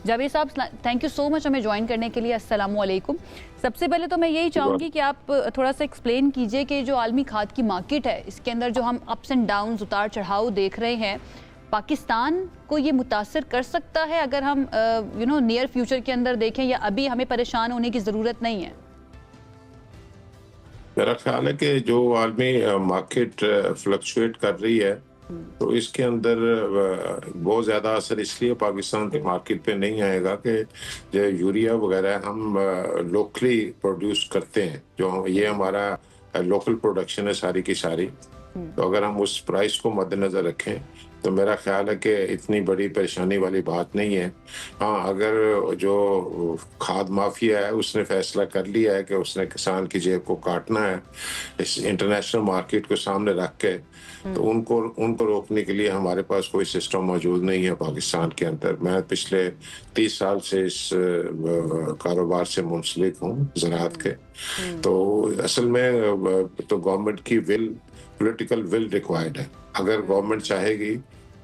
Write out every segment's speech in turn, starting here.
जावेद साहब, thank you so much हमें join करने के लिए। अस्सलाम वालेकुम। सबसे पहले तो मैं यही चाहूँगी कि आप थोड़ा सा एक्सप्लेन कीजिए कि जो आलमी खाद की मार्केट है, इसके अंदर जो हम अप्स एंड डाउन्स, उतार चढ़ाव देख रहे हैं, पाकिस्तान को ये मुतासर कर सकता है अगर हम नियर फ्यूचर के अंदर देखें, या अभी हमें परेशान होने की ज़रूरत नहीं है? मेरा ख्याल है कि जो आलमी मार्केट फ्लक्चुएट कर रही है, तो इसके अंदर बहुत ज़्यादा असर इसलिए पाकिस्तान के मार्केट पे नहीं आएगा कि जो यूरिया वगैरह हम लोकली प्रोड्यूस करते हैं, जो ये हमारा लोकल प्रोडक्शन है सारी की सारी। तो अगर हम उस प्राइस को मद्देनज़र रखें तो मेरा ख्याल है कि इतनी बड़ी परेशानी वाली बात नहीं है। हाँ, अगर जो खाद माफिया है उसने फैसला कर लिया है कि उसने किसान की जेब को काटना है इस इंटरनेशनल मार्केट को सामने रख के, तो उनको उनको रोकने के लिए हमारे पास कोई सिस्टम मौजूद नहीं है पाकिस्तान के अंदर। मैं पिछले 30 साल से इस कारोबार से मुंसलिक हूँ ज़राअत के। तो असल में तो गवर्नमेंट की पॉलिटिकल विल रिक्वायर्ड है। अगर गवर्नमेंट चाहेगी,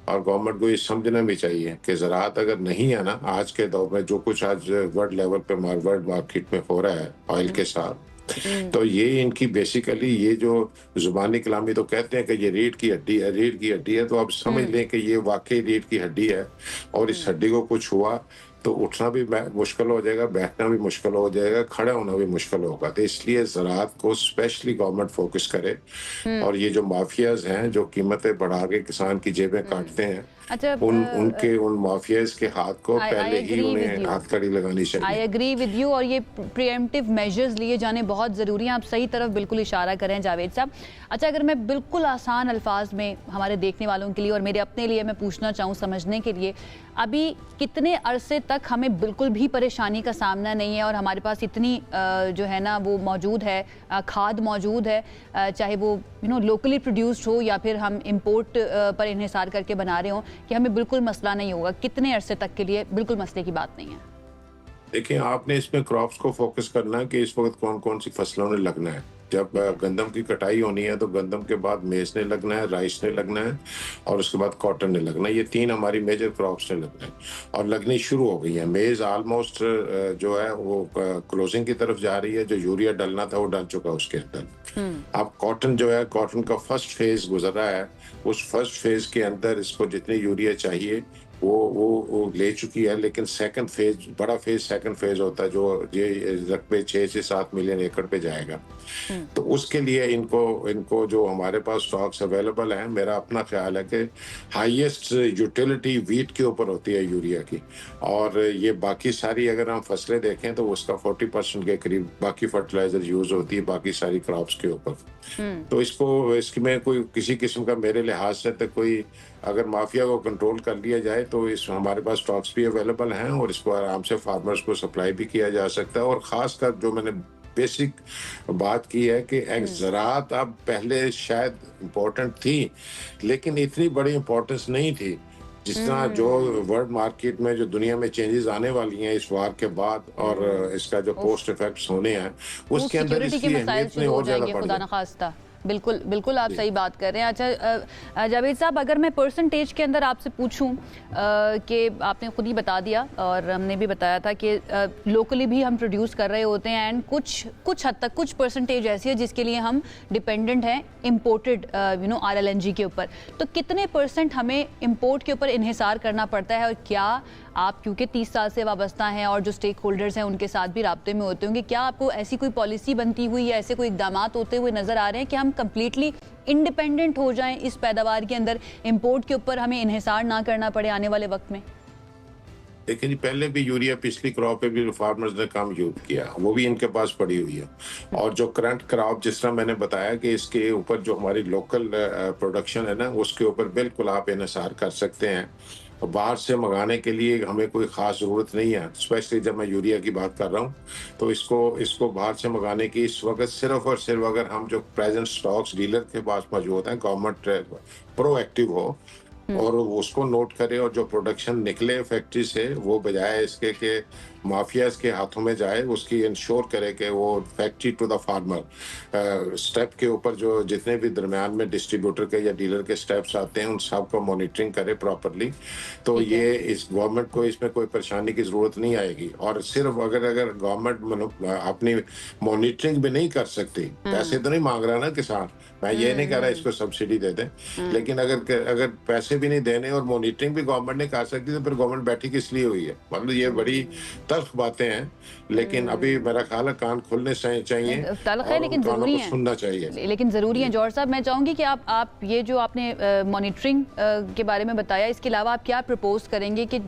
और गवर्नमेंट को ये समझना भी चाहिए कि ज़राअत अगर नहीं है ना, आज के दौर में जो कुछ आज वर्ल्ड लेवल पे वर्ल्ड मार्केट में हो रहा है ऑयल के साथ, तो ये इनकी बेसिकली ये जो जुबानी कलामी तो कहते हैं कि ये रीढ़ की हड्डी है, रीढ़ की हड्डी है, तो आप समझ लें कि ये वाकई रीढ़ की हड्डी है। और इस हड्डी को कुछ हुआ तो उठना भी मुश्किल हो जाएगा, बैठना भी मुश्किल हो जाएगा, खड़ा होना भी मुश्किल होगा। तो इसलिए ज़राअत को स्पेशली गवर्नमेंट फोकस करे। और ये जो माफियाज हैं जो कीमतें बढ़ा के किसान की जेबें काटते हैं, अच्छा, उन माफियाज के हाथ को पहले ही उन्हें हथकड़ी लगानी चाहिए। I agree with you. और ये प्रिएम्प्टिव मेजर्स लिए जाने बहुत ज़रूरी हैं। आप सही तरफ बिल्कुल इशारा करें जावेद साहब। अच्छा, अगर मैं बिल्कुल आसान अल्फाज में हमारे देखने वालों के लिए और मेरे अपने लिए मैं पूछना चाहूँ समझने के लिए, अभी कितने अरसे तक हमें बिल्कुल भी परेशानी का सामना नहीं है और हमारे पास इतनी जो है ना वो मौजूद है, खाद मौजूद है, चाहे वो लोकली प्रोड्यूस्ड हो या फिर हम इंपोर्ट पर इन्हिसार करके बना रहे हों, कि हमें बिल्कुल मसला नहीं होगा? कितने अरसे तक के लिए बिल्कुल मसले की बात नहीं है? देखिए, आपने इसमें क्रॉप्स को फोकस करना है कि इस वक्त कौन कौन सी फसलों ने लगना है। जब गंदम की कटाई होनी है तो गंदम के बाद मेज ने लगना है, राइस ने लगना है, और उसके बाद कॉटन ने लगना है। ये 3 हमारी मेजर क्रॉप्स ने लगना है और लगनी शुरू हो गई है। मेज ऑलमोस्ट जो है वो क्लोजिंग की तरफ जा रही है। जो यूरिया डलना था वो डल चुका है उसके अंदर। अब कॉटन जो है, कॉटन का फर्स्ट फेज गुजरा है। उस फर्स्ट फेज के अंदर इसको जितनी यूरिया चाहिए वो ले चुकी है, लेकिन सेकंड फेज, बड़ा फेज सेकंड फेज होता है जो ये रकबे 6 से 7 मिलियन एकड़ पे जाएगा। तो उसके लिए इनको जो हमारे पास स्टॉक्स अवेलेबल हैं, मेरा अपना ख्याल है कि हाईएस्ट यूटिलिटी वीट के ऊपर होती है यूरिया की। और ये बाकी सारी अगर हम फसलें देखें तो उसका 40% के करीब बाकी फर्टिलाइजर यूज होती है बाकी सारी क्रॉप्स के ऊपर। तो इसमें कोई किसी किस्म का मेरे लिहाज से तो कोई, अगर माफिया को कंट्रोल कर लिया जाए तो इस हमारे पास स्टॉक्स भी अवेलेबल हैं और इसको आराम से फार्मर्स को सप्लाई भी किया जा सकता है। और खासकर जो मैंने बेसिक बात की है कि ज़राअत अब पहले शायद इम्पोर्टेंट थी, लेकिन इतनी बड़ी इम्पोर्टेंस नहीं थी जिस तरह जो वर्ल्ड मार्केट में जो दुनिया में चेंजेस आने वाली हैं इस वार के बाद और इसका जो पोस्ट इफेक्ट्स होने हैं उसके अंदर इसकी अहमियत में और ज्यादा बढ़ जाएगी। बिल्कुल बिल्कुल, आप सही बात कर रहे हैं। अच्छा जावेद साहब, अगर मैं परसेंटेज के अंदर आपसे पूछूं कि आपने खुद ही बता दिया और हमने भी बताया था कि लोकली भी हम प्रोड्यूस कर रहे होते हैं, एंड कुछ हद तक कुछ परसेंटेज ऐसी है जिसके लिए हम डिपेंडेंट हैं इम्पोर्टेड RLNG के ऊपर। तो कितने % हमें इम्पोर्ट के ऊपर इन्हिसार करना पड़ता है? और क्या आप, क्योंकि 30 साल से वाबस्ता हैं और जो स्टेक होल्डर्स हैं उनके साथ भी राब्ते में होते होंगे, क्या आपको ऐसी कोई पॉलिसी बनती हुई या ऐसे कोई इकदाम होते हुए नजर आ रहे हैं कि हम कंप्लीटली इंडिपेंडेंट हो जाएं इस पैदावार के अंदर, इंपोर्ट के ऊपर हमें इन्हिसार ना करना पड़े आने वाले वक्त में? देखिए जी, पहले भी यूरिया पिछली क्रॉप पे भी फार्मर्स ने कम यूज किया, वो भी इनके पास पड़ी हुई है। और जो करंट क्रॉप, जिस तरह मैंने बताया कि इसके ऊपर जो हमारी लोकल प्रोडक्शन है ना, उसके ऊपर बिल्कुल आप इन्हिसार कर सकते हैं। बाहर से मंगाने के लिए हमें कोई ख़ास ज़रूरत नहीं है। स्पेशली जब मैं यूरिया की बात कर रहा हूँ तो इसको बाहर से मंगाने की इस वक्त सिर्फ और सिर्फ अगर हम जो प्रेजेंट स्टॉक्स डीलर के पास मौजूद हैं, गवर्नमेंट प्रोएक्टिव हो और उसको नोट करे और जो प्रोडक्शन निकले फैक्ट्री से, वो बजाय इसके कि माफियाज के हाथों में जाए, उसकी इंश्योर करे कि वो factory to the farmer step के ऊपर जो जितने भी दरमियान में डिस्ट्रीब्यूटर के या डीलर के स्टेप्स आते हैं उन सब को मॉनिटरिंग करे प्रॉपरली। तो ठीक है। ये इस गवर्नमेंट को इसमें कोई परेशानी की जरूरत नहीं आएगी। और सिर्फ अगर अगर गवर्नमेंट अपनी मॉनिटरिंग भी नहीं कर सकती, पैसे तो नहीं मांग रहा ना किसान, मैं ये नहीं कह रहा इसको सब्सिडी दे दें, लेकिन अगर पैसे भी नहीं देने और मॉनिटरिंग भी गवर्नमेंट नहीं कर सकती तो फिर गवर्नमेंट बैठी किस लिए हुई है? मतलब ये बड़ी तल्ख बातें हैं, लेकिन अभी मेरा ख्याल है कान खुलने चाहिए, तल्ख है और लेकिन उन कानों जरूरी को है, सुनना चाहिए। लेकिन ज़रूरी है। जौहर साहब, मैं चाहूँगी कि आप ये जो आपने मॉनिटरिंग के बारे में बताया, इसके अलावा आप क्या प्रपोज करेंगे कि